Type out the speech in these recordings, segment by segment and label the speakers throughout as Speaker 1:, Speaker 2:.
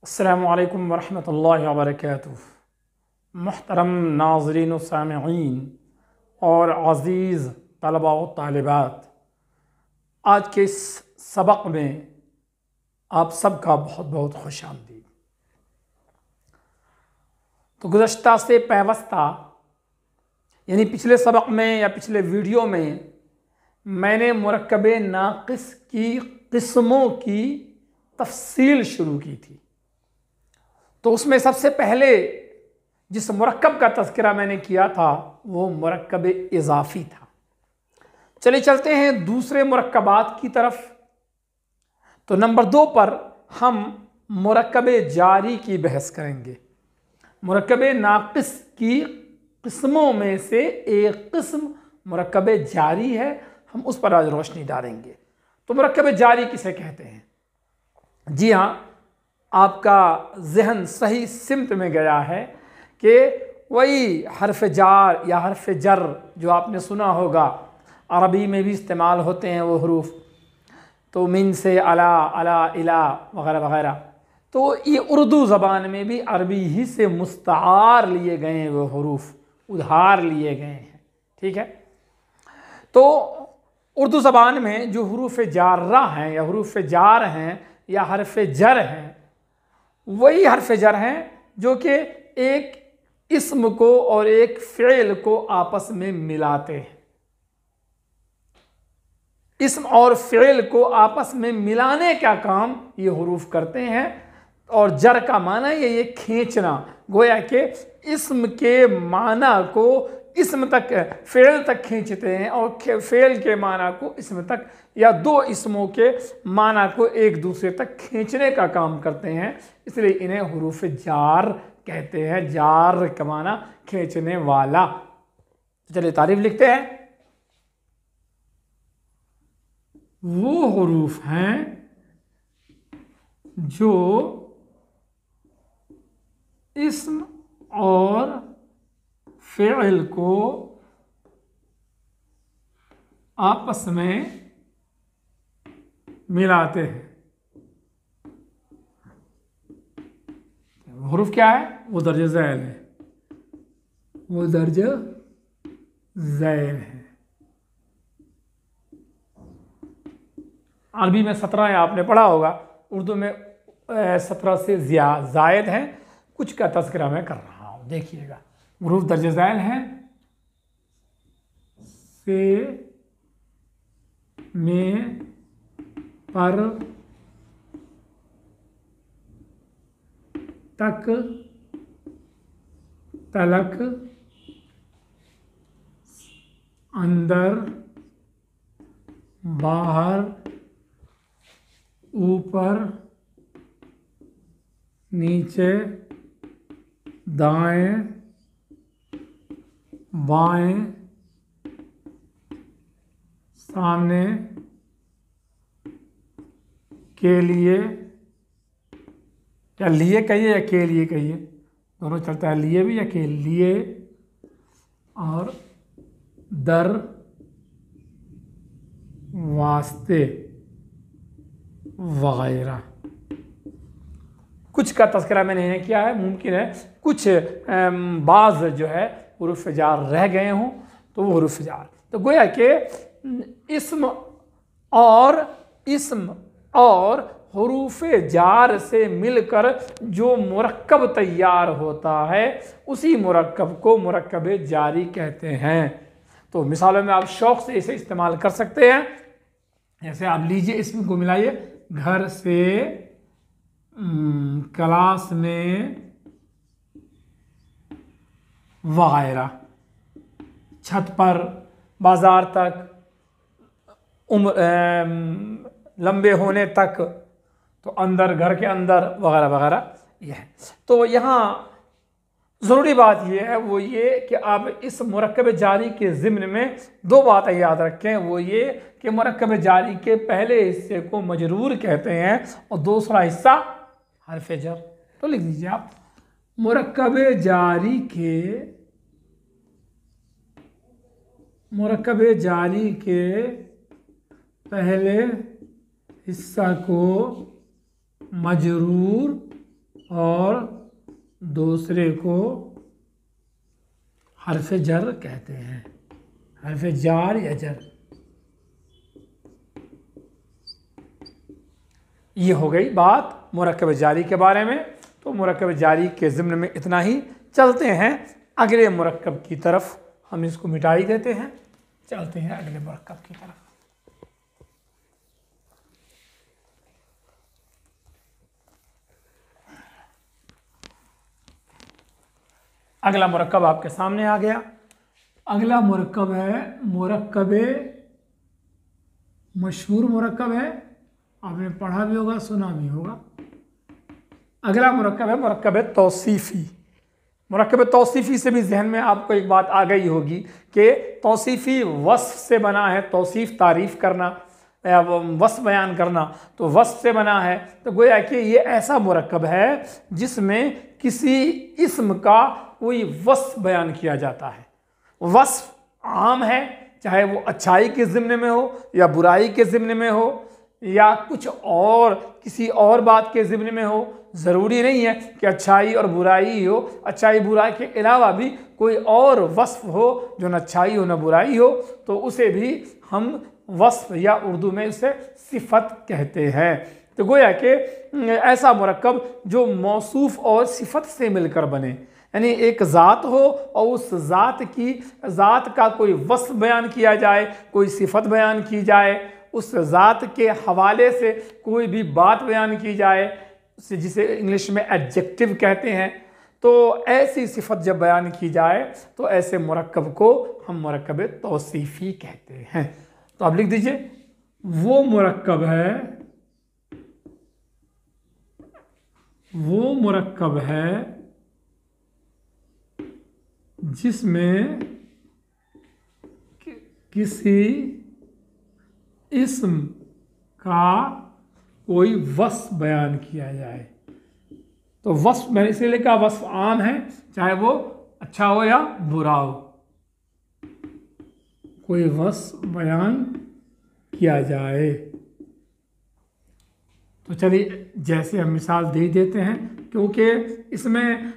Speaker 1: अस्सलामु अलैकुम वरहमतुल्लाहि वबरकातुहू। मुहतरम नाज़रीन व सामिईन और अज़ीज़ तलबा व तालिबात, आज के इस सबक में आप सबका बहुत बहुत खुशामदीद। तो गुज़श्ता से पैवस्ता यानी पिछले सबक में या पिछले वीडियो में मैंने मुरक्कबे नाक़िस की किस्मों की तफसील शुरू की थी। तो उसमें सबसे पहले जिस मुरक्कब का तज़किरा मैंने किया था वो मुरक्कब इज़ाफ़ी था। चलिए चलते हैं दूसरे मुरक्कबात की तरफ। तो नंबर 2 पर हम मुरक्कब जारी की बहस करेंगे। मुरक्कब नाक़िस की किस्मों में से एक किस्म मुरक्कब जारी है, हम उस पर आज रोशनी डालेंगे। तो मुरक्कब जारी किसे कहते हैं? जी हाँ, आपका जहन सही सिमत में गया है कि वही हर्फ जार या हर्फ जर जो आपने सुना होगा, अरबी में भी इस्तेमाल होते हैं वो हरूफ। तो मिन से अला, अला इला वगैरह वगैरह। तो ये उर्दू ज़बान में भी अरबी ही से मुस्तार लिए गए हैं, वो हरूफ उधार लिए गए हैं। ठीक है, तो उर्दू ज़बान में जो हरूफ जारा हैं या हरूफ जार हैं या हर्फ जर हैं, वही हर्फ जर हैं जो कि एक इस्म को और एक फ़िल को आपस में मिलाते हैं। इस्म और फ़िल को आपस में मिलाने का काम ये हुरूफ करते हैं। और जर का माना ये खींचना, गोया कि इस्म के माना को इस्म तक, फ़िल तक खींचते हैं और फ़िल के माना को इस्म तक, या दो इस्मों के माना को एक दूसरे तक खींचने का काम करते हैं। इसलिए इन्हें हुरूफ जार कहते हैं। जार का माना खींचने वाला। चलिए तारीफ लिखते हैं। वो हुरूफ हैं जो इस्म और फ़िल को आपस में मिलाते हैं। हुरूफ क्या है? वो दर्ज ज़ैल है, वो दर्ज ज़ैल है। अरबी में 17 है, आपने पढ़ा होगा। उर्दू में 17 से ज़ायद हैं। कुछ का तज़किरा मैं कर रहा हूँ, देखिएगा। हुरूफ दर्ज ज़ैल हैं, से, में, पर, तक, तलक, अंदर, बाहर, ऊपर, नीचे, दाएं, बाएं, सामने, के लिए, या लिए कहिए या के लिए कहिए, दोनों चलता है, लिए भी या के लिए, और दर, वास्ते वगैरह। कुछ का तज़किरा मैंने नहीं किया है, मुमकिन है कुछ बाज़ जो है हुरूफ जार रह गए हों, तो वो हुरूफ जार। तो गोया कि इस्म और हुरूफ जार से मिलकर जो मुरक्कब तैयार होता है, उसी मुरक्कब को मुरक्कब जारी कहते हैं। तो मिसालों में आप शौक़ से इसे इस्तेमाल कर सकते हैं। जैसे आप लीजिए, इस्म को मिलाइए, घर से, क्लास में, वगैरह, छत पर, बाजार तक, लंबे होने तक, तो अंदर, घर के अंदर वगैरह वगैरह। यह है। तो यहाँ ज़रूरी बात यह है, वो ये कि आप इस मुरक्कब जारी के ज़िम्न में दो बातें याद रखें। वो ये कि मुरक्कब जारी के पहले हिस्से को मजरूर कहते हैं और दूसरा हिस्सा हर्फ जर। तो लिख दीजिए आप, मुरक्कब जारी के पहले हिस्सा को मजरूर और दूसरे को हर्फ जर कहते हैं, हर्फ जार या जर। ये हो गई बात मुरक्कब जारी के बारे में। तो मुरक्कब जारी के ज़िम्न में इतना ही। चलते हैं अगले मुरक्कब की तरफ, हम इसको मिटा ही देते हैं, चलते हैं अगले मुरक्कब की तरफ। अगला मुरक्कब आपके सामने आ गया। अगला मुरक्कब है मुरक्कब, मशहूर मुरक्कब है, आपने पढ़ा भी होगा सुना भी होगा। अगला मुरक्कब है मुरक्कब तौसीफ़ी। मुरक्कब तौसीफ़ी से भी जहन में आपको एक बात आ गई होगी कि तौसीफ़ी वस्फ़ से बना है, तौसीफ़ तारीफ़ करना या वस्फ़ बयान करना, तो वस्फ़ से बना है। तो गोया कि ये ऐसा मुरक्कब है जिसमें किसी इस्म का कोई वस्फ़ बयान किया जाता है। वस्फ़ आम है, चाहे वो अच्छाई के ज़िम्ने में हो या बुराई के ज़िम्ने में हो या कुछ और किसी और बात के ज़िम्ने में हो। ज़रूरी नहीं है कि अच्छाई और बुराई ही हो, अच्छाई बुराई के अलावा भी कोई और वस्फ़ हो जो न अच्छाई हो न बुराई हो, तो उसे भी हम वस्फ़ या उर्दू में उसे सिफ़त कहते हैं। तो गोया कि ऐसा मुरक्कब जो मौसूफ़ और सिफ़त से मिलकर बने, यानी एक ज़ात हो और उस ज़ात का कोई वस्फ़ बयान किया जाए, कोई सिफ़त बयान की जाए, उस ज़ात के हवाले से कोई भी बात बयान की जाए, जिसे इंग्लिश में एडजेक्टिव कहते हैं। तो ऐसी सिफ़त जब बयान की जाए तो ऐसे मुरक्कब को हम मुरक्कब तौसीफ़ी कहते हैं। तो आप लिख दीजिए, वो मुरक्कब है जिसमें किसी इस्म का कोई वस्फ़ बयान किया जाए। तो वस्फ़ मैंने इसलिए लिखा, वस्फ़ आम है, चाहे वो अच्छा हो या बुरा हो, कोई वस्फ़ बयान किया जाए। तो चलिए जैसे हम मिसाल दे ही देते हैं, क्योंकि इसमें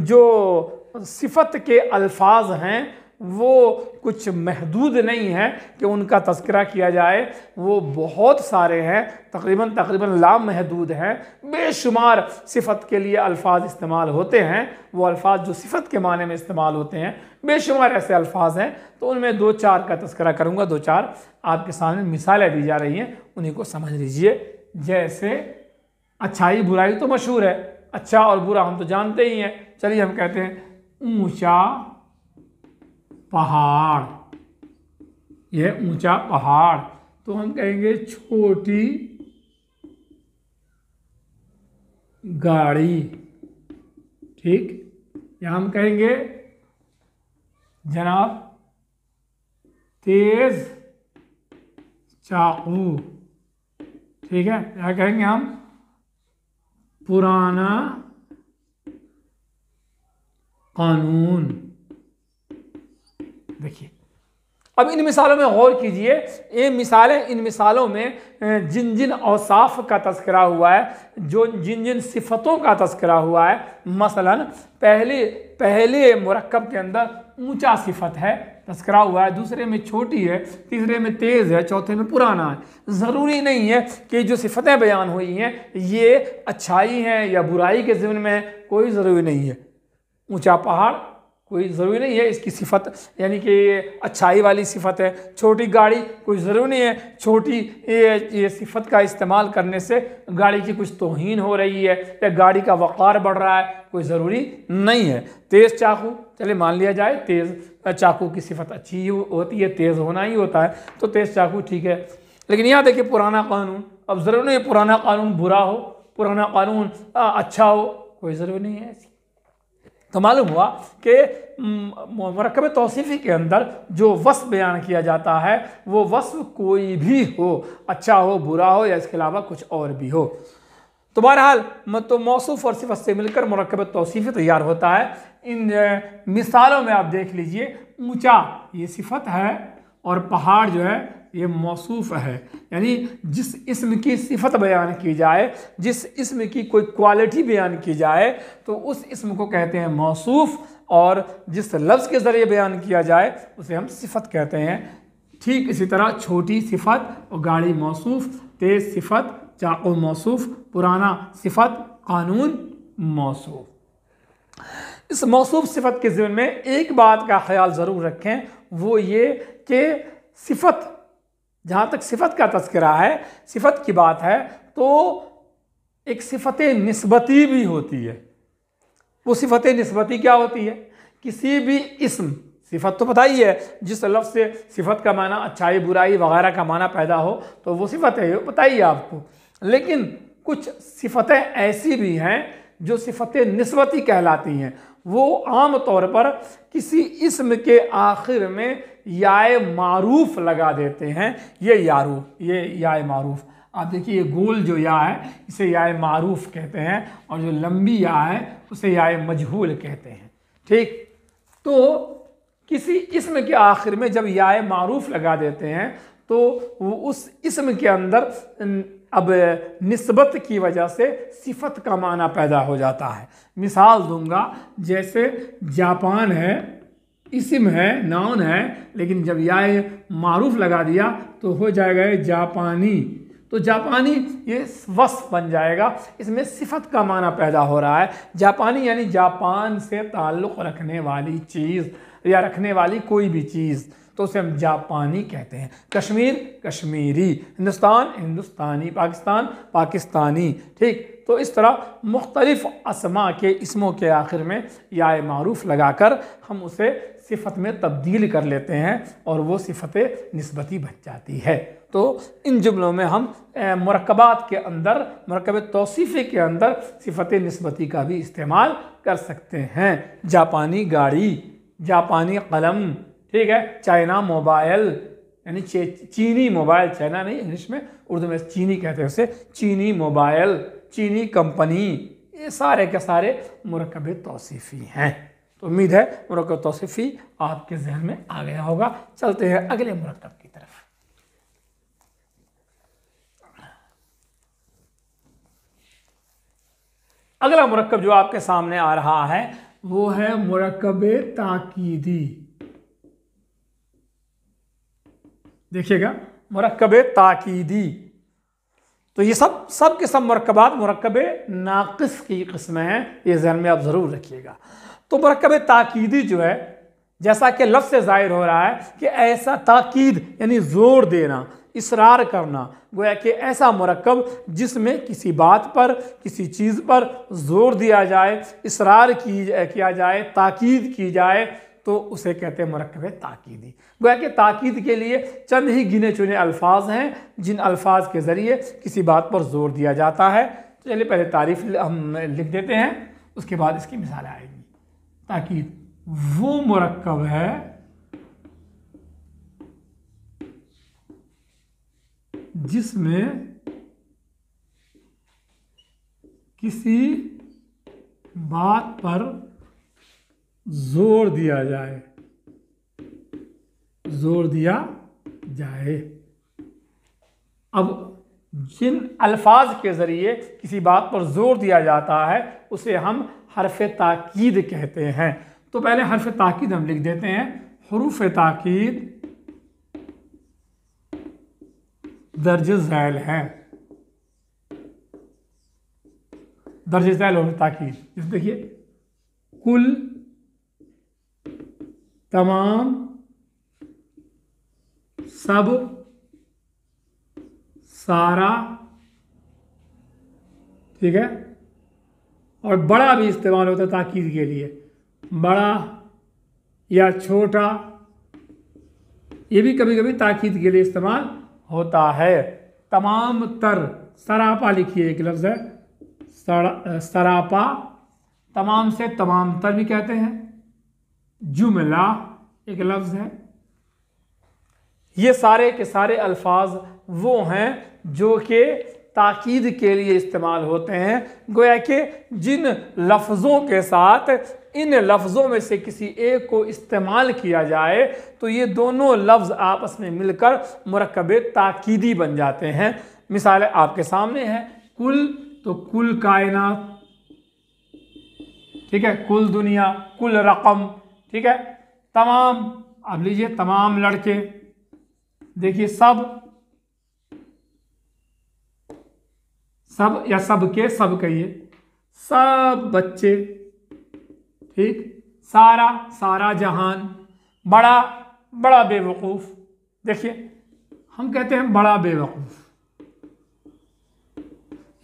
Speaker 1: जो सिफ़त के अल्फाज हैं वो कुछ महदूद नहीं है कि उनका तज़किरा किया जाए, वो बहुत सारे हैं, तकरीबन लामहदूद हैं। बेशुमार सिफ़त के लिए अल्फाज इस्तेमाल होते हैं, वो अल्फाज जो सिफ़त के माने में इस्तेमाल होते हैं, बेशुमार ऐसे अल्फाज हैं। तो उनमें 2-4 का तज़किरा करूँगा, 2-4 आपके सामने मिसालें दी जा रही हैं, उन्हीं को समझ लीजिए। जैसे अच्छाई बुराई तो मशहूर है, अच्छा और बुरा हम तो जानते ही हैं। चलिए हम कहते हैं ऊंचा पहाड़, यह ऊंचा पहाड़, तो हम कहेंगे छोटी गाड़ी, ठीक। या हम कहेंगे जनाब तेज चाकू, ठीक है। या कहेंगे हम पुराना कानून। देखिए अब इन मिसालों में गौर कीजिए, ये मिसालें, इन मिसालों में जिन जिन औसाफ का तज़किरा हुआ है, जो जिन जिन सिफ़तों का तज़किरा हुआ है, मसलन पहले मुरक्कब के अंदर ऊंचा सिफ़त है, तज़किरा हुआ है, दूसरे में छोटी है, तीसरे में तेज़ है, चौथे में पुराना है। ज़रूरी नहीं है कि जो सिफ़तें बयान हुई हैं ये अच्छाई हैं या बुराई के ज़िम्न में है, कोई ज़रूरी नहीं है। ऊंचा पहाड़ कोई ज़रूरी नहीं है इसकी सिफ़त यानी कि अच्छाई वाली सिफ़त है। छोटी गाड़ी कोई ज़रूरी नहीं है छोटी ये सिफ़त का इस्तेमाल करने से गाड़ी की कुछ तौहीन हो रही है या गाड़ी का वक़ार बढ़ रहा है, कोई ज़रूरी नहीं है। तेज़ चाकू, चले मान लिया जाए तेज़ चाकू की सिफ़त अच्छी होती है, तेज़ होना ही होता है, तो तेज़ चाकू ठीक है। लेकिन यहाँ देखिए पुराना कानून, अब ज़रूरी नहीं है पुराना कानून बुरा हो, पुराना कानून अच्छा हो, कोई ज़रूरी नहीं है ऐसी। तो मालूम हुआ कि मुरक्कब तौसीफ़ी के अंदर जो वस्फ़ बयान किया जाता है वो वस्फ़ कोई भी हो, अच्छा हो, बुरा हो या इसके अलावा कुछ और भी हो। तो बहरहाल तो मौसूफ़ और सिफ़त से मिलकर मुरक्कब तौसीफ़ी तैयार होता है। इन मिसालों में आप देख लीजिए, ऊंचा ये सिफ़त है और पहाड़ जो है ये मौसूफ है, यानी जिस इस्म की सिफत बयान की जाए, जिस इस्म की कोई क्वालिटी बयान की जाए तो उस इस्म को कहते हैं मौसूफ, और जिस लफ्ज़ के ज़रिए बयान किया जाए उसे हम सिफत कहते हैं। ठीक इसी तरह छोटी सिफत और गाड़ी मौसूफ, तेज़ सिफत, चाकू मौसूफ, पुराना सिफत, कानून मौसूफ। इस मौसूफ सिफत के ज़िम्मे में एक बात का ख्याल ज़रूर रखें, वो ये कि सिफत, जहाँ तक सिफत का तज़किरा है, सिफत की बात है, तो एक सिफत निस्बती भी होती है। वो सिफत निस्बती क्या होती है? किसी भी इस्म, सिफत तो पता ही है, जिस लफ्ज़ से सिफत का माना अच्छाई बुराई वगैरह का माना पैदा हो तो वो सिफत है, पता ही है आपको। लेकिन कुछ सिफतें ऐसी भी हैं जो सिफतें निस्बती कहलाती हैं। वो आम तौर पर किसी इस्म के आखिर में याए मारूफ लगा देते हैं। ये याए मारूफ, आप देखिए, ये गोल जो या है इसे याए मारूफ कहते हैं, और जो लंबी या है उसे याए मजहूल कहते हैं। ठीक, तो किसी इस्म के आखिर में जब याए मारूफ लगा देते हैं तो वो उस इस्म के अंदर अब निस्बत की वजह से सिफत का माना पैदा हो जाता है। मिसाल दूंगा, जैसे जापान है, इस्म है, नाउन है, लेकिन जब याए मारूफ लगा दिया तो हो जाएगा जापानी। तो जापानी ये वस्फ बन जाएगा, इसमें सिफत का माना पैदा हो रहा है। जापानी यानी जापान से ताल्लुक़ रखने वाली चीज़ या रखने वाली कोई भी चीज़, तो उसे हम जापानी कहते हैं। कश्मीर कश्मीरी, हिंदुस्तान हिंदुस्तानी, पाकिस्तान पाकिस्तानी। ठीक, तो इस तरह मुख्तलिफ अस्मा के इस्मों के आखिर में याए मारूफ लगाकर हम उसे सिफत में तब्दील कर लेते हैं और वो सिफत निस्बती बन जाती है। तो इन जुमलों में हम मुरक्कबात के अंदर, मुरक्कब तौसीफ़ी के अंदर सिफत निस्बती का भी इस्तेमाल कर सकते हैं। जापानी गाड़ी, जापानी कलम, ठीक है, चाइना मोबाइल, यानी चीनी मोबाइल, चाइना नहीं, इंग्लिश में, उर्दू में चीनी कहते हैं उसे, चीनी मोबाइल, चीनी कंपनी, ये सारे के सारे मुरक्कब तौसीफ़ी हैं। तो उम्मीद है मुरक्कब तौसीफ़ी आपके जहन में आ गया होगा। चलते हैं अगले मुरक्कब की तरफ। अगला मुरक्कब जो आपके सामने आ रहा है वो है मुरक्कब ताकीदी। देखिएगा, मुरक्कब ताकीदी, तो ये सब के सब मुरक्कबात मुरक्कब नाक़िस की किस्म हैं, ये ज़हन में आप ज़रूर रखिएगा। तो मुरक्कब ताकीदी जो है, जैसा कि लफ्ज़ से ज़ाहिर हो रहा है कि ऐसा ताकीद यानी ज़ोर देना, इसरार करना, गोया कि ऐसा मुरक्कब जिसमें किसी बात पर, किसी चीज़ पर ज़ोर दिया जाए, इसरार किया जाए, ताकीद की जाए, तो उसे कहते हैं मुरक्कब ताकीदी। गोया कि ताकीद के लिए चंद ही गिने चुने अल्फाज हैं जिन अल्फाज के ज़रिए किसी बात पर ज़ोर दिया जाता है। चलिए पहले तारीफ़ हम लिख देते हैं, उसके बाद इसकी मिसालें आएंगी। ताकीद वो मुरक्कब है जिसमें किसी बात पर जोर दिया जाए, जोर दिया जाए। अब जिन अल्फाज के ज़रिए किसी बात पर जोर दिया जाता है उसे हम हर्फ ताकीद कहते हैं। तो पहले हर्फ ताकीद हम लिख देते हैं। हुरूफ ताकीद दर्ज झैल है, दर्ज झैल हुरूफ ताकीद। इस देखिए, कुल, तमाम, सब, सारा, ठीक है, और बड़ा भी इस्तेमाल होता है ताकीद के लिए। बड़ा या छोटा, ये भी कभी कभी ताकीद के लिए इस्तेमाल होता है। तमाम तर, सरापा लिखिए, एक लफ्ज़ है सरापा, तमाम से तमाम तर भी कहते हैं। जुमला एक लफ्ज़ है। ये सारे के सारे अल्फाज वो हैं जो कि ताकीद के लिए इस्तेमाल होते हैं। गोया कि जिन लफ्ज़ों के साथ इन लफ्ज़ों में से किसी एक को इस्तेमाल किया जाए तो ये दोनों लफ्ज़ आपस में मिलकर मुरक्कबे ताकीदी बन जाते हैं। मिसालें आपके सामने हैं। कुल, तो कुल कायनात, ठीक है, कुल दुनिया, कुल रकम, ठीक है, तमाम, अब लीजिए तमाम लड़के, देखिए सब, सब या सब के, सब कहिए, सब बच्चे, ठीक, सारा, सारा जहान, बड़ा, बड़ा बेवकूफ़। देखिए हम कहते हैं बड़ा बेवकूफ़,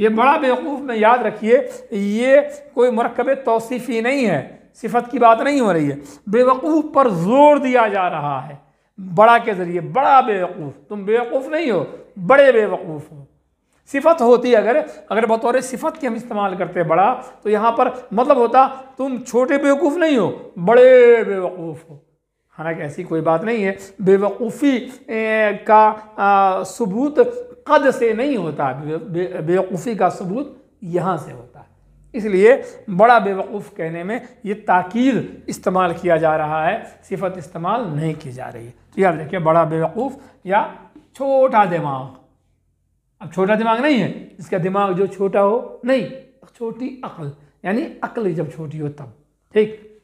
Speaker 1: ये बड़ा बेवकूफ़ में याद रखिए ये कोई मुरक्कबे तौसीफ़ी नहीं है, सिफत की बात नहीं हो रही है। बेवकूफ़ पर जोर दिया जा रहा है बड़ा के ज़रिए। बड़ा बेवकूफ़, तुम बेवकूफ़ नहीं हो, बड़े बेवकूफ़ हो। सिफत होती अगर बतौर सिफत की हम इस्तेमाल करते बड़ा, तो यहाँ पर मतलब होता तुम छोटे बेवकूफ़ नहीं हो, बड़े बेवकूफ़ हो। हालांकि ऐसी कोई बात नहीं है। बेवकूफ़ी का सबूत कद से नहीं होता, बेवकूफ़ी का सबूत यहाँ से होता है। इसलिए बड़ा बेवकूफ़ कहने में ये ताकीद इस्तेमाल किया जा रहा है, सिफत इस्तेमाल नहीं की जा रही है। तो याद रखिए बड़ा बेवकूफ़ या छोटा दिमाग। अब छोटा दिमाग नहीं है, इसका दिमाग जो छोटा हो, नहीं, छोटी अक्ल, यानी अक्ल जब छोटी हो तब, ठीक।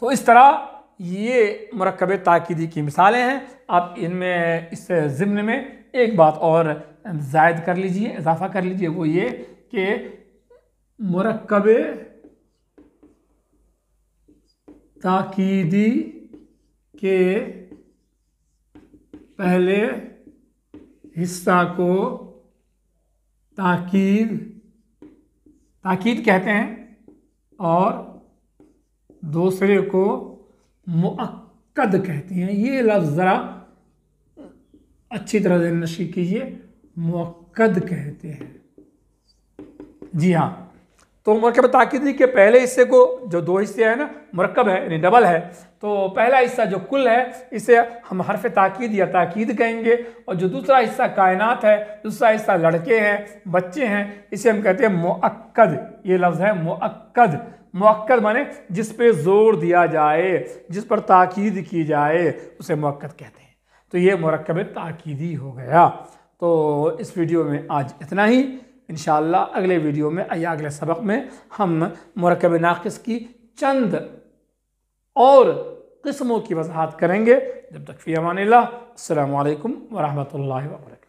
Speaker 1: तो इस तरह ये मुरक्कबे ताकीदी की मिसालें हैं। आप इनमें इस ज़िम्न में एक बात और ज़ायद कर लीजिए, इजाफा कर लीजिए, वो ये कि मुरक्कबे ताकीदी के पहले हिस्सा को ताकीद कहते हैं और दूसरे को मुअक्कद कहते हैं। ये लफ्ज़ ज़रा अच्छी तरह से नशी कीजिए, मुअक्कद कहते हैं। जी हाँ, तो मुरक्कब ताकीदी के पहले हिस्से को, जो दो हिस्से हैं ना, मुरक्कब है यानी डबल है, तो पहला हिस्सा जो कुल है इसे हम हरफ ताकीद या ताकीद कहेंगे, और जो दूसरा हिस्सा कायनात है, दूसरा हिस्सा लड़के हैं, बच्चे हैं, इसे हम कहते हैं मुअक्कद। ये लफ्ज़ है मुअक्कद। मुअक्कद माने जिस पे जोर दिया जाए, जिस पर ताकीद की जाए, उसे मुअक्कद कहते हैं। तो ये मुरक्कब ताकीदी हो गया। तो इस वीडियो में आज इतना ही। इंशाअल्लाह अगले वीडियो में या अगले सबक में हम मुरक्कब नाक़िस की चंद और किस्मों की वज़ाहत करेंगे। जब तक फ़ी अमानिल्लाह, अस्सलामु अलैकुम व रहमतुल्लाहि व बरकातुहू।